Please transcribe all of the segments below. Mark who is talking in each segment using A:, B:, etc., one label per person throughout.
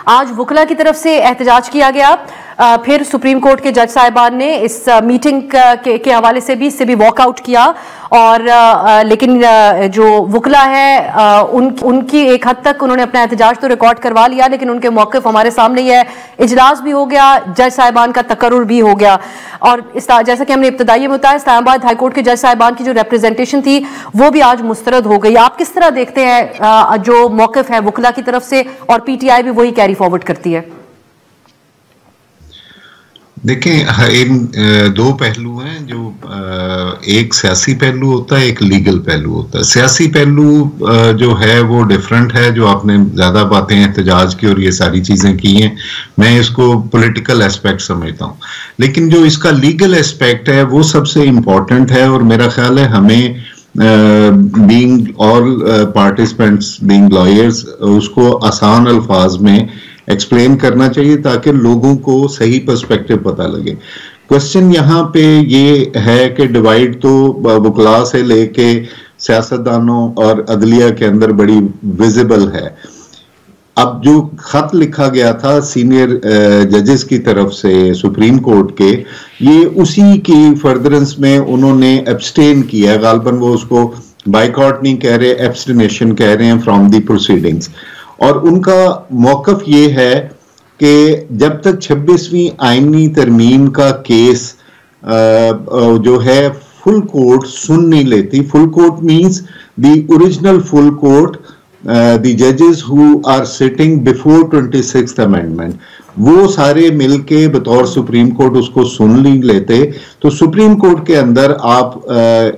A: آج وکلا کی طرف سے احتجاج کیا گیا، پھر سپریم کورٹ کے جج صاحبان نے اس میٹنگ کے حوالے سے بھی واک آؤٹ کیا، اور لیکن جو وکلا ہے ان کی ایک حد تک انہوں نے اپنا احتجاج تو ریکارڈ کروا لیا، لیکن ان کے موقف ہمارے سامنے ہی ہے۔ اجلاس بھی ہو گیا، جج صاحبان کا تقرر بھی ہو گیا، اور جیسا کہ ہم نے ابتدائی میں بتایا، اسلام آباد ہائی کورٹ کے جج صاحبان کی جو ریپرزنٹیشن تھی وہ بھی آج مسترد ہو گئی۔ آپ کس طرح دیکھتے ہیں جو موقف ہے وکلا کی طرف سے، اور پی ٹی آئی بھی وہی کیری فارورڈ کرتی ہے؟
B: دیکھیں، دو پہلو ہیں، جو ایک سیاسی پہلو ہوتا ہے، ایک لیگل پہلو ہوتا ہے۔ سیاسی پہلو جو ہے وہ ڈیفرنٹ ہے، جو آپ نے زیادہ باتیں احتجاج کی اور یہ ساری چیزیں کی ہیں، میں اس کو پولیٹیکل اسپیکٹ سمجھتا ہوں، لیکن جو اس کا لیگل اسپیکٹ ہے وہ سب سے امپورٹنٹ ہے، اور میرا خیال ہے ہمیں being all participants being lawyers اس کو آسان الفاظ میں ایکسپلین کرنا چاہیے تاکہ لوگوں کو صحیح پرسپیکٹو پتہ لگے۔ کوشچن یہاں پہ یہ ہے کہ ڈیوائیڈ تو وکلا سے لے کے سیاستدانوں اور عدلیہ کے اندر بڑی ویزیبل ہے۔ اب جو خط لکھا گیا تھا سینئر ججز کی طرف سے سپریم کورٹ کے، یہ اسی کی فردرنس میں انہوں نے ایبسٹین کیا ہے، غالباً وہ اس کو بائیکاٹ نہیں کہہ رہے، ایبسٹینیشن کہہ رہے ہیں فرام دی پروسیڈنگز، اور ان کا موقف یہ ہے کہ جب تک 26ویں آئینی ترمیم کا کیس جو ہے فل کورٹ سن نہیں لیتی، full court means the original full court, the judges who are sitting before 26th amendment، وہ سارے مل کے بطور سپریم کورٹ اس کو سن نہیں لیتے، تو سپریم کورٹ کے اندر آپ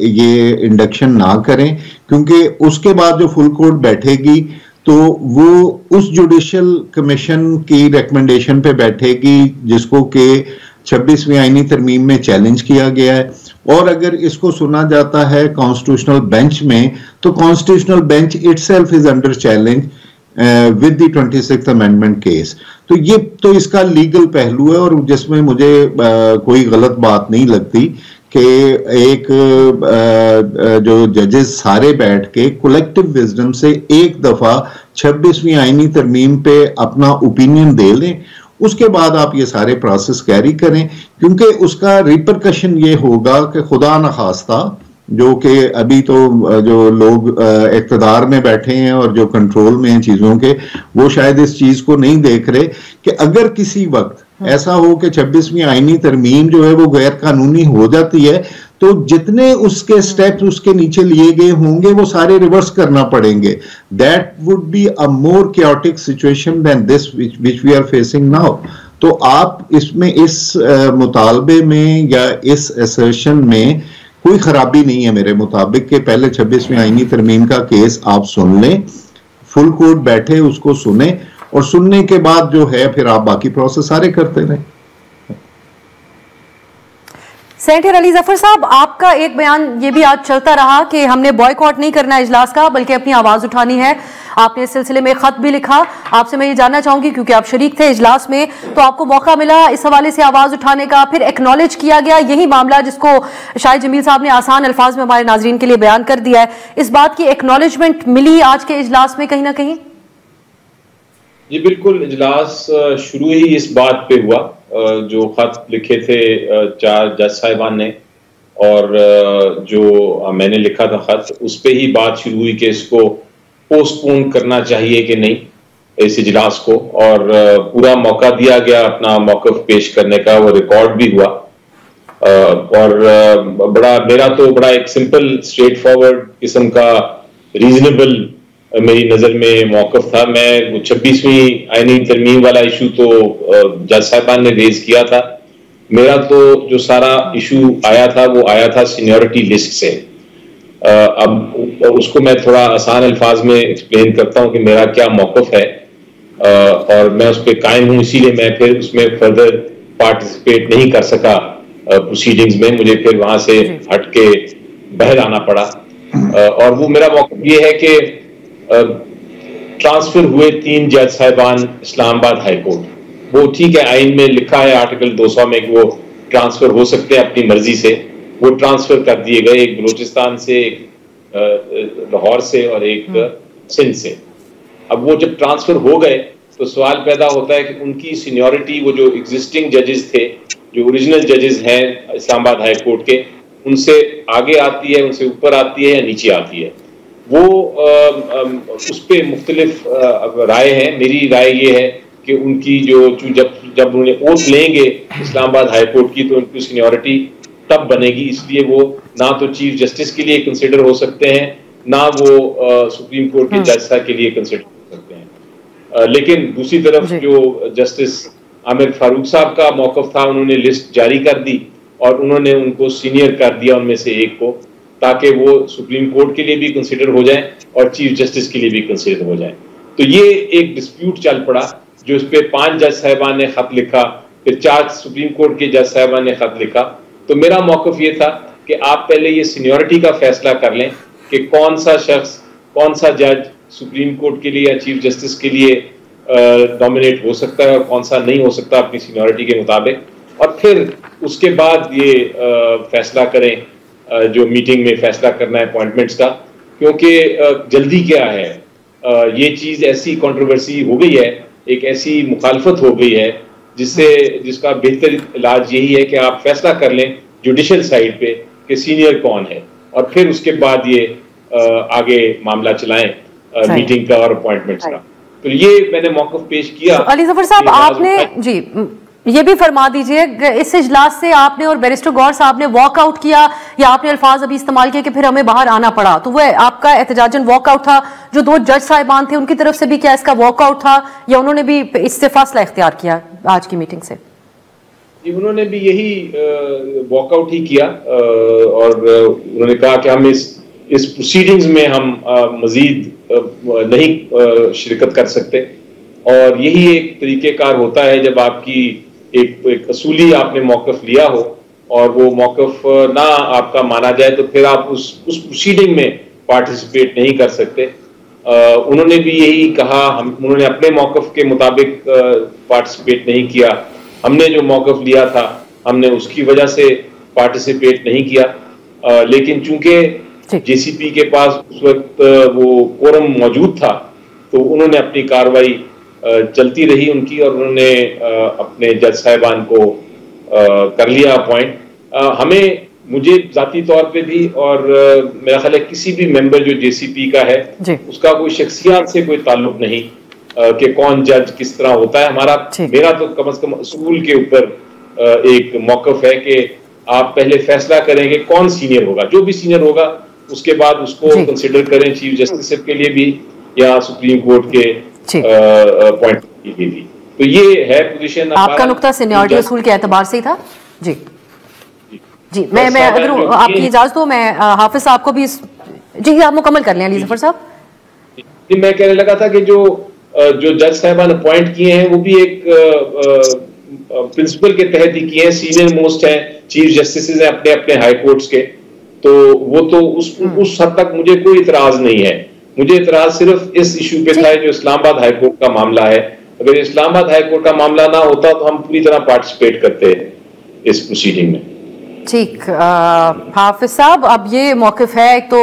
B: یہ انڈکشن نہ کریں، کیونکہ اس کے بعد جو فل کورٹ بیٹھے گی تو وہ اس جوڈیشل کمیشن کی ریکمنڈیشن پہ بیٹھے گی جس کو کہ 26ویں آئینی ترمیم میں چیلنج کیا گیا ہے، اور اگر اس کو سنا جاتا ہے کانسٹیٹیوشنل بینچ میں تو constitutional bench it self is under challenge with the 26th amendment case. تو یہ تو اس کا لیگل پہلو ہے، اور جس میں مجھے کوئی غلط بات نہیں لگتی کہ ایک جو ججز سارے بیٹھ کے کولیکٹیو وزڈم سے ایک دفعہ 26ویں آئینی ترمیم پہ اپنا اوپینین دے لیں، اس کے بعد آپ یہ سارے پروسیس کیری کریں، کیونکہ اس کا ریپرکشن یہ ہوگا کہ خدا نخواستہ جو کہ ابھی تو جو لوگ اقتدار میں بیٹھے ہیں اور جو کنٹرول میں ہیں چیزوں کے، وہ شاید اس چیز کو نہیں دیکھ رہے کہ اگر کسی وقت ایسا ہو کہ 26ویں آئینی ترمیم جو ہے وہ غیر قانونی ہو جاتی ہے تو جتنے اس کے سٹیپس اس کے نیچے لیے گئے ہوں گے وہ سارے ریورس کرنا پڑیں گے۔ That would be a more chaotic situation than this which we are facing now۔ تو آپ اس میں اس مطالبے میں یا اس assertion میں کوئی خرابی نہیں ہے میرے مطابق کہ پہلے 26ویں آئینی ترمیم کا کیس آپ سن لیں، فل کورٹ بیٹھے اس کو سنیں، اور سننے کے بعد جو ہے پھر آپ باقی پروسیس سارے کرتے رہیں۔
A: سینیٹر علی ظفر صاحب، آپ کا ایک بیان یہ بھی آج چلتا رہا کہ ہم نے بوائیکاٹ نہیں کرنا اجلاس کا بلکہ اپنی آواز اٹھانی ہے، آپ نے اس سلسلے میں خط بھی لکھا، آپ سے میں یہ جاننا چاہوں گی کیونکہ آپ شریک تھے اجلاس میں، تو آپ کو موقع ملا اس حوالے سے آواز اٹھانے کا، پھر ایکنالج کیا گیا یہی معاملہ جس کو شاہد جمیل صاحب نے آسان الفاظ میں ہمارے ناظرین کے لیے بیان کر دیا ہے، اس بات کی ایکنالجمنٹ ملی آج کے اجلاس میں کہیں نہ کہیں؟
C: جی بالکل، اجلاس شروع ہی اس بات پہ ہوا، جو خط لکھے تھے 4 جج صاحبان نے اور جو میں نے لکھا تھا خط، اس پہ ہی بات شروع ہوئی کہ اس کو پوسٹ پون کرنا چاہیے کہ نہیں اس اجلاس کو، اور پورا موقع دیا گیا اپنا موقف پیش کرنے کا، وہ ریکارڈ بھی ہوا، اور میرا تو بڑا ایک سمپل اسٹریٹ فارورڈ قسم کا ریزنیبل میری نظر میں موقف تھا۔ میں 26ویں آئینی ترمیم والا ایشو تو جج صاحبان نے ریز کیا تھا، میرا تو جو سارا ایشو آیا تھا وہ آیا تھا سینیورٹی لسٹ سے۔ اب اس کو میں تھوڑا آسان الفاظ میں ایکسپلین کرتا ہوں کہ میرا کیا موقف ہے، اور میں اس پہ قائم ہوں، اسی لیے میں پھر اس میں فردر پارٹیسپیٹ نہیں کر سکا پروسیڈنگز میں، مجھے پھر وہاں سے ہٹ کے باہر آنا پڑا، اور وہ میرا موقف یہ ہے کہ ٹرانسفر ہوئے 3 جج صاحبان اسلام آباد ہائی کورٹ، وہ ٹھیک ہے آئین میں لکھا ہے آرٹیکل 200 میں کہ وہ ٹرانسفر ہو سکتے ہیں اپنی مرضی سے، وہ ٹرانسفر کر دیے گئے، ایک بلوچستان سے، ایک لاہور سے اور ایک سندھ سے۔ اب وہ جب ٹرانسفر ہو گئے تو سوال پیدا ہوتا ہے کہ ان کی سینیورٹی، وہ جو ایگزسٹنگ ججز تھے، جو اوریجنل ججز ہیں اسلام آباد ہائی کورٹ کے، ان سے آگے آتی ہے، ان سے اوپر آتی ہے یا نیچے آتی ہے؟ وہ اس پہ مختلف رائے ہیں. میری رائے یہ ہے کہ ان کی جب انہوں نے اوتھ لیں گے اسلام آباد ہائی کورٹ کی، تو ان کی سینیورٹی تب بنے گی. اس لیے وہ نہ تو چیف جسٹس کے لیے کنسیڈر ہو سکتے ہیں، نہ وہ سپریم کورٹ کے جج صاحب کے لیے کنسیڈر ہو سکتے ہیں. لیکن دوسری طرف جو جسٹس عامر فاروق صاحب کا موقف تھا، انہوں نے لسٹ جاری کر دی اور انہوں نے ان کو سینئر کر دیا ان میں سے ایک کو، تاکہ وہ سپریم کورٹ کے لیے بھی کنسیڈر ہو جائیں اور چیف جسٹس کے لیے بھی کنسیڈر ہو جائیں. تو یہ ایک ڈسپیوٹ چل پڑا، جو اس پہ 5 جج صاحبان نے خط لکھا، پھر 4 سپریم کورٹ کے جج صاحبان نے خط لکھا. تو میرا موقف یہ تھا کہ آپ پہلے یہ سینیورٹی کا فیصلہ کر لیں کہ کون سا شخص، کون سا جج سپریم کورٹ کے لیے یا چیف جسٹس کے لیے نامینیٹ ہو سکتا ہے اور کون سا نہیں ہو سکتا اپنی سینیورٹی کے مطابق، اور پھر اس کے بعد یہ فیصلہ کریں جو میٹنگ میں فیصلہ کرنا ہے اپوائنٹمنٹس کا. کیونکہ جلدی کیا ہے، یہ چیز ایسی کنٹروورسی ہو گئی ہے، ایک ایسی مخالفت ہو گئی ہے جس کا بہتر علاج یہی ہے کہ آپ فیصلہ کر لیں جوڈیشل سائڈ پہ کہ سینئر کون ہے، اور پھر اس کے بعد یہ آگے معاملہ چلائیں میٹنگ کا اور اپوائنٹمنٹس کا. تو یہ میں نے موقف پیش کیا.
A: علی ظفر صاحب، آپ نے جی یہ بھی فرما دیجئے، اس اجلاس سے آپ نے اور بیرسٹر گور صاحب نے واک آؤٹ کیا یا آپ نے الفاظ ابھی استعمال کیے کہ پھر ہمیں باہر آنا پڑا، تو وہ آپ کا احتجاجاً واک آؤٹ تھا؟ جو 2 جج صاحبان تھے ان کی طرف سے بھی کیا اس کا واک آؤٹ تھا یا انہوں نے بھی اس سے فاصلہ اختیار کیا آج کی میٹنگ سے؟
C: جی، انہوں نے بھی یہی واک آؤٹ ہی کیا، اور انہوں نے کہا کہ ہم اس پروسیڈنگز میں ہم مزید نہیں شرکت کر سکتے. اور یہی ایک طریقہ کار ہوتا ہے جب آپ کی ایک اصولی آپ نے موقف لیا ہو اور وہ موقف نہ آپ کا مانا جائے تو پھر آپ اس پروسیڈنگ میں پارٹیسپیٹ نہیں کر سکتے. انہوں نے بھی یہی کہا، انہوں نے اپنے موقف کے مطابق پارٹیسپیٹ نہیں کیا. ہم نے جو موقف لیا تھا ہم نے اس کی وجہ سے پارٹیسپیٹ نہیں کیا. لیکن چونکہ جے سی پی کے پاس اس وقت وہ کورم موجود تھا تو انہوں نے اپنی کاروائی چلتی رہی ان کی، اور انہوں نے اپنے جج صاحبان کو کر لیا اپوائنٹ. مجھے ذاتی طور پہ بھی اور میرا خیال ہے کسی بھی ممبر جو جے سی پی کا ہے اس کا کوئی شخصیات سے کوئی تعلق نہیں کہ کون جج کس طرح ہوتا ہے. میرا تو کم از کم اصول کے اوپر ایک موقف ہے کہ آپ پہلے فیصلہ کریں کہ کون سینئر ہوگا، جو بھی سینئر ہوگا اس کے بعد اس کو کنسیڈر کریں چیف جسٹس کے لیے بھی یا سپریم کورٹ کے پوائنٹ کے لیے بھی. تو یہ ہے پوزیشن.
A: آپ کا نقطہ سینیورٹی اصول کے اعتبار سے ہی تھا. جی میں اگر آپ کی اجازت ہو میں حافظ صاحب کو بھی جی آپ مکمل کر لیں علی ظفر صاحب.
C: جی میں کہنے لگا تھا کہ جو جج صاحبان اپوائنٹ کیے ہیں وہ بھی ایک پرنسپل کے تحت ہی کیے ہیں. سینئر موسٹ ہیں، چیف جسٹسز ہیں اپنے اپنے ہائی کورٹس کے، تو وہ تو اس حد تک مجھے کوئی اعتراض نہیں ہے. مجھے اعتراض صرف اس ایشو پہ تھا جو اسلام آباد ہائی کورٹ کا معاملہ ہے. اگر اسلام آباد ہائی کورٹ کا معاملہ نہ ہوتا تو ہم پوری طرح پارٹیسپیٹ کرتے اس پروسیڈنگ میں.
A: ٹھیک حافظ صاحب، اب یہ موقف ہے ایک تو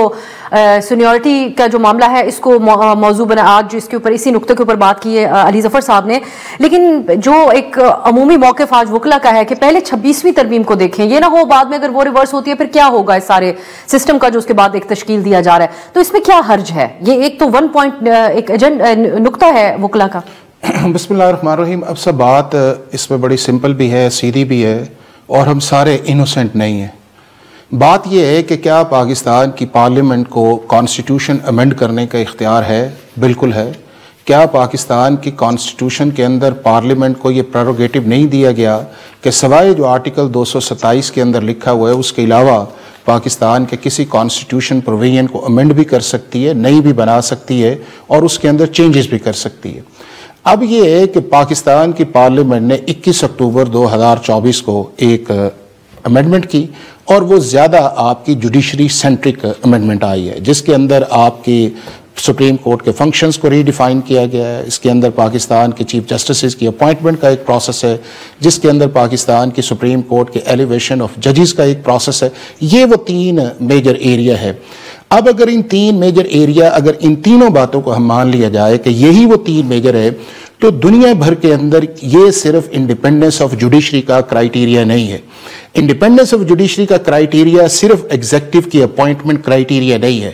A: سینیورٹی کا جو معاملہ ہے اس کو موضوع بنا آج اس کے اوپر اسی نقطے کے اوپر بات کی ہے علی ظفر صاحب نے، لیکن جو ایک عمومی موقف آج وکلا کا ہے کہ پہلے 26ویں ترمیم کو دیکھیں، یہ نہ ہو بعد میں اگر وہ ریورس ہوتی ہے پھر کیا ہوگا اس سارے سسٹم کا جو اس کے بعد ایک تشکیل دیا جا رہا ہے. تو اس میں کیا حرج ہے؟ یہ ایک تو 1 پوائنٹ ایک نقطہ ہے وکلا کا.
D: بسم اللہ الرحمن الرحیم. اب سب بات اس میں بڑی سمپل بھی ہے، سیدھی بھی ہے، اور ہم سارے انوسنٹ نہیں ہیں. بات یہ ہے کہ کیا پاکستان کی پارلیمنٹ کو کانسٹیٹیوشن امینڈ کرنے کا اختیار ہے؟ بالکل ہے. کیا پاکستان کی کانسٹیٹیوشن کے اندر پارلیمنٹ کو یہ پریروگیٹو نہیں دیا گیا کہ سوائے جو آرٹیکل 227 کے اندر لکھا ہوا ہے اس کے علاوہ پاکستان کے کسی کانسٹیٹیوشن پروویژن کو امینڈ بھی کر سکتی ہے، نئی بھی بنا سکتی ہے اور اس کے اندر چینجز بھی کر سکتی ہے. اب یہ ہے کہ پاکستان کی پارلیمنٹ نے 21 اکتوبر 2024 کو ایک امینڈمنٹ کی اور وہ زیادہ آپ کی جوڈیشری سینٹرک امینڈمنٹ آئی ہے، جس کے اندر آپ کی سپریم کورٹ کے فنکشنز کو ری ڈیفائن کیا گیا ہے. اس کے اندر پاکستان کے چیف جسٹسز کی اپوائنٹمنٹ کا ایک پروسیس ہے، جس کے اندر پاکستان کی سپریم کورٹ کے ایلیویشن آف ججز کا ایک پروسیس ہے. یہ وہ 3 میجر ایریا ہے. اب اگر ان 3 میجر ایریا، اگر ان تینوں باتوں کو ہم مان لیا جائے کہ یہی وہ 3 میجر ہے، تو دنیا بھر کے اندر یہ صرف انڈیپینڈنس آف جوڈیشری کا کرائیٹیریا نہیں ہے. انڈیپینڈنس آف جوڈیشری کا کرائیٹیریا صرف ایگزیکٹو کی اپوائنٹمنٹ کرائیٹیریا نہیں ہے.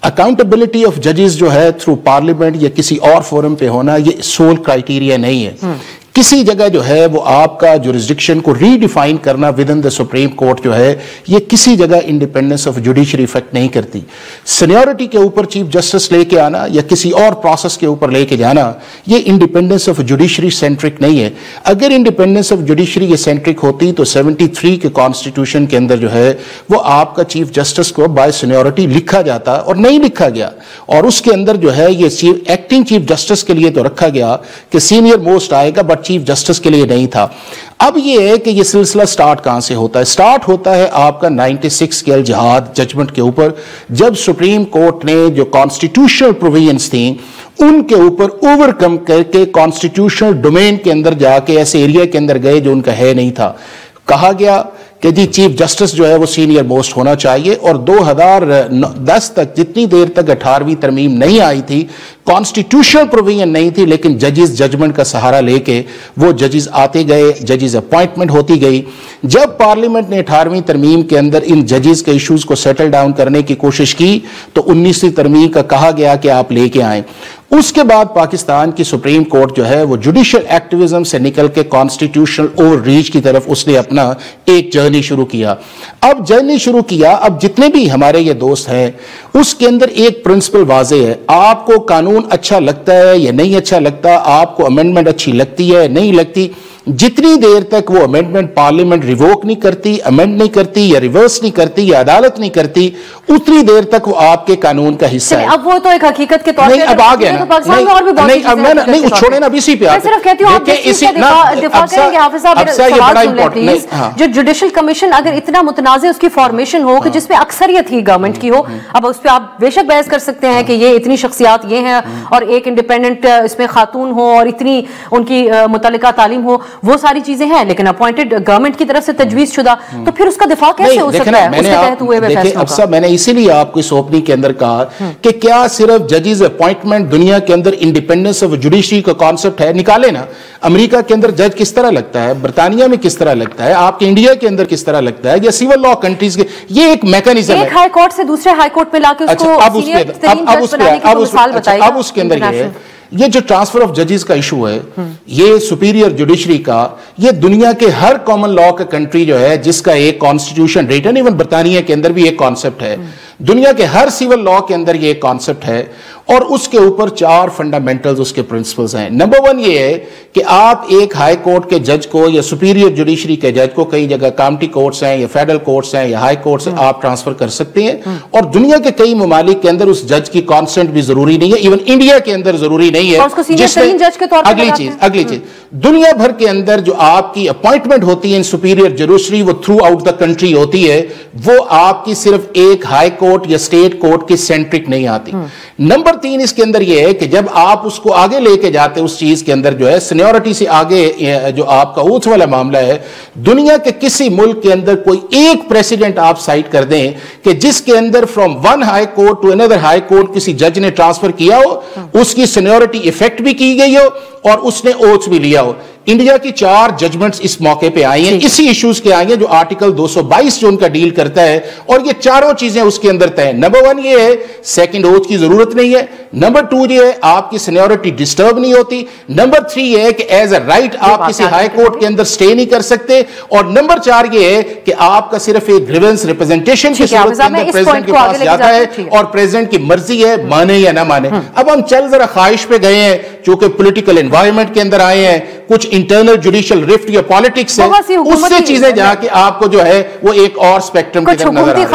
D: اکاؤنٹیبلٹی آف ججز جو ہے تھرو پارلیمنٹ یا کسی اور فورم پہ ہونا یہ سول کرائیٹیریا نہیں ہے. کسی جگہ جو ہے وہ آپ کا جورسڈکشن کو ری ڈیفائن کرنا with in the supreme court جو ہے یہ کسی جگہ انڈیپینڈنس آف جوڈیشری افیکٹ نہیں کرتی. سینیورٹی کے اوپر چیف جسٹس لے کے آنا یا کسی اور پروسیس کے اوپر لے کے جانا یہ انڈیپینڈنس آف جوڈیشری سینٹرک نہیں ہے. اگر انڈیپینڈنس آف جوڈیشری یہ سینٹرک ہوتی تو 73 کے کانسٹیٹیوشن کے اندر جو ہے وہ آپ کا چیف جسٹس کو بائی سینیورٹی لکھا جاتا اور نہیں لکھا گیا, اور اس کے اندر جو ہے یہ ایکٹنگ چیف جسٹس کے لیے تو رکھا گیا کہ سینئر موسٹ آئے گا, بٹ چیف جسٹس کے لیے نہیں تھا. اب یہ ہے کہ یہ سلسلہ سٹارٹ کہاں سے ہوتا ہے؟ سٹارٹ ہوتا ہے آپ کا 96 کے الجہاد ججمنٹ کے اوپر, جب سپریم کورٹ نے جو کانسٹیٹیوشنل پروویژنز تھیں ان کے اوپر اوور کم کر کے کانسٹیٹیوشنل ڈومین کے اندر جا کے ایسے ایریا کے اندر گئے جو ان کا ہے نہیں تھا. کہا گیا کہ جی چیف جسٹس جو ہے وہ سینئر موسٹ ہونا چاہیے, اور 2010 تک جتنی دیر تک 18ویں ترمیم نہیں آئی تھی کانسٹیٹیوشنل پروویژن نہیں تھی, لیکن ججز ججمنٹ کا سہارا لے کے وہ ججز آتے گئے, ججز اپوائنٹمنٹ ہوتی گئی. جب پارلیمنٹ نے 18ویں ترمیم کے اندر ان ججز کے ایشوز کو سیٹل ڈاؤن کرنے کی کوشش کی تو 19ویں ترمیم کا کہا گیا کہ آپ لے کے آئیں. اس کے بعد پاکستان کی سپریم کورٹ جو ہے وہ جوڈیشل ایکٹیویزم سے نکل کے کانسٹیٹیوشنل اوور ریچ کی طرف اس نے اپنا ایک جرنی شروع کیا. اب جرنی شروع کیا, اب جتنے بھی ہمارے یہ دوست ہیں اس کے اندر ایک پرنسپل واضح ہے, آپ کو قانون اچھا لگتا ہے یا نہیں اچھا لگتا, آپ کو امینڈمنٹ اچھی لگتی ہے نہیں لگتی, جتنی دیر تک وہ امینڈمنٹ پارلیمنٹ ریووک نہیں کرتی, امینڈ نہیں کرتی یا ریورس نہیں کرتی یا عدالت نہیں کرتی, اتنی دیر تک وہ آپ کے قانون کا حصہ ہے.
A: اب وہ تو ایک حقیقت کے طور
D: پر نہیں, اب آ گیا نا, نہیں چھوڑے نا, اسی پہ
A: آتے صرف کہتی ہوں آپ دفاع کریں گے حافظ صاحب, سوال سن لیں پلیز. جو جوڈیشل کمیشن اگر اتنا متنازع اس کی فارمیشن ہو کہ جس پہ اکثریت ہی گورنمنٹ کی ہو, اب اس پہ آپ بے شک بحث کر سکتے ہیں کہ یہ اتنی شخصیات یہ ہیں اور ایک انڈیپینڈنٹ اس میں خاتون ہو اور اتنی ان کی متعلقہ تعلیم ہو, وہ ساری چیزیں ہیں, لیکن اپوائنٹڈ گورنمنٹ کی طرف سے تجویز شدہ, تو پھر اس کا دفاع کیسے ہو سکتا ہے اس کے تحت ہوئے فیصلوں کا؟
D: میں نے اسی لیے آپ کو اس اوپننگ کے اندر کہا کہ کیا صرف ججز اپوائنٹمنٹ دنیا کے اندر انڈیپینڈنس آف جوڈیشری کا کانسیپٹ ہے؟ نکالے نا. امریکہ کے اندر جج کس طرح لگتا ہے, برطانیہ میں کس طرح لگتا ہے, آپ کے انڈیا کے اندر کس طرح لگتا ہے, یا سیول لا کنٹریز کے, یہ ایک میکانزم ہے.
A: ایک ہائی کورٹ سے دوسرے ہائی کورٹ میں لا کے اس کو سینئر ترین جج بنانے کی مثال بتائیے.
D: اب اس کے اندر یہ ہے, یہ جو ٹرانسفر آف ججز کا ایشو ہے, یہ سپیریئر جوڈیشری کا, یہ دنیا کے ہر کامن لا کا کنٹری جو ہے جس کا ایک کانسٹیٹیوشن ریٹن, ایون برطانیہ کے اندر بھی ایک کانسیپٹ ہے, دنیا کے ہر سیول لا کے اندر یہ ایک کانسیپٹ ہے, اور اس کے اوپر 4 فنڈامنٹلز اس کے پرنسپلز ہیں. نمبر 1 یہ ہے کہ آپ ایک ہائی کورٹ کے جج کو یا سپیریئر جوڈیشری کے جج کو, کئی جگہ کاؤنٹی کورٹس ہیں یا فیڈرل کورٹس ہیں یا ہائی کورٹس ہیں, آپ ٹرانسفر کر سکتے ہیں, اور دنیا کے کئی ممالک کے اندر اس جج کی کانسنٹ بھی ضروری نہیں ہے, ایون انڈیا کے اندر ضروری نہیں ہے. اگلی چیز دنیا بھر کے اندر جو آپ کی اپوائنٹمنٹ ہوتی ہے ان سپیریئر جوڈیشری, وہ تھرو آؤٹ دا کنٹری ہوتی ہے, وہ آپ کی صرف ایک ہائی کورٹ یا اسٹیٹ کورٹ کی سینٹرک نہیں آتی. نمبر 3 اس کے اندر یہ ہے کہ جب آپ اس کو آگے لے کے جاتے اس چیز کے اندر جو ہے سینیورٹی سے آگے, جو آپ کا اوتھ والا معاملہ ہے, دنیا کے کسی ملک کے اندر کوئی ایک پریسیڈنٹ آپ سائٹ کر دیں کہ جس کے اندر from one high court to اندر ہائی کورٹ کسی جج نے ٹرانسفر کیا ہو, اس کی سینیورٹی افیکٹ بھی کی گئی ہو اور اس نے اوتھ بھی لیا ہو. انڈیا کی 4 ججمنٹس اس موقع پہ آئی ہیں, اسی ایشوز کے آئی ہیں جو آرٹیکل 222 جو ان کا ڈیل کرتا ہے, اور یہ چاروں چیزیں اس کے اندر طے. نمبر 1 یہ ہے سیکنڈ اوتھ کی ضرورت نہیں ہے. نمبر 2 یہ ہے آپ کی سینیورٹی ڈسٹرب نہیں ہوتی. نمبر 3 یہ ہے کہ ایز اے رائٹ آپ کسی ہائی کورٹ کے اندر سٹے نہیں کر سکتے. اور نمبر 4 یہ ہے کہ آپ کا صرف ایک گریونس ریپرزنٹیشن کی صورت کے اندر پریزیڈنٹ کے پاس جاتا ہے, اور پریزیڈنٹ کی مرضی ہے مانے یا نہ مانے. اب ہم چل ذرا خواہش پہ گئے ہیں, چونکہ پولیٹیکل انوائرمنٹ کے اندر آئے ہیں, کچھ انٹرنل جوڈیشل رفٹ یا پالیٹکس ہے, اس سے چیزیں جا کے آپ کو جو ہے وہ ایک اور سپیکٹرم کی طرف نظر آ رہی ہے.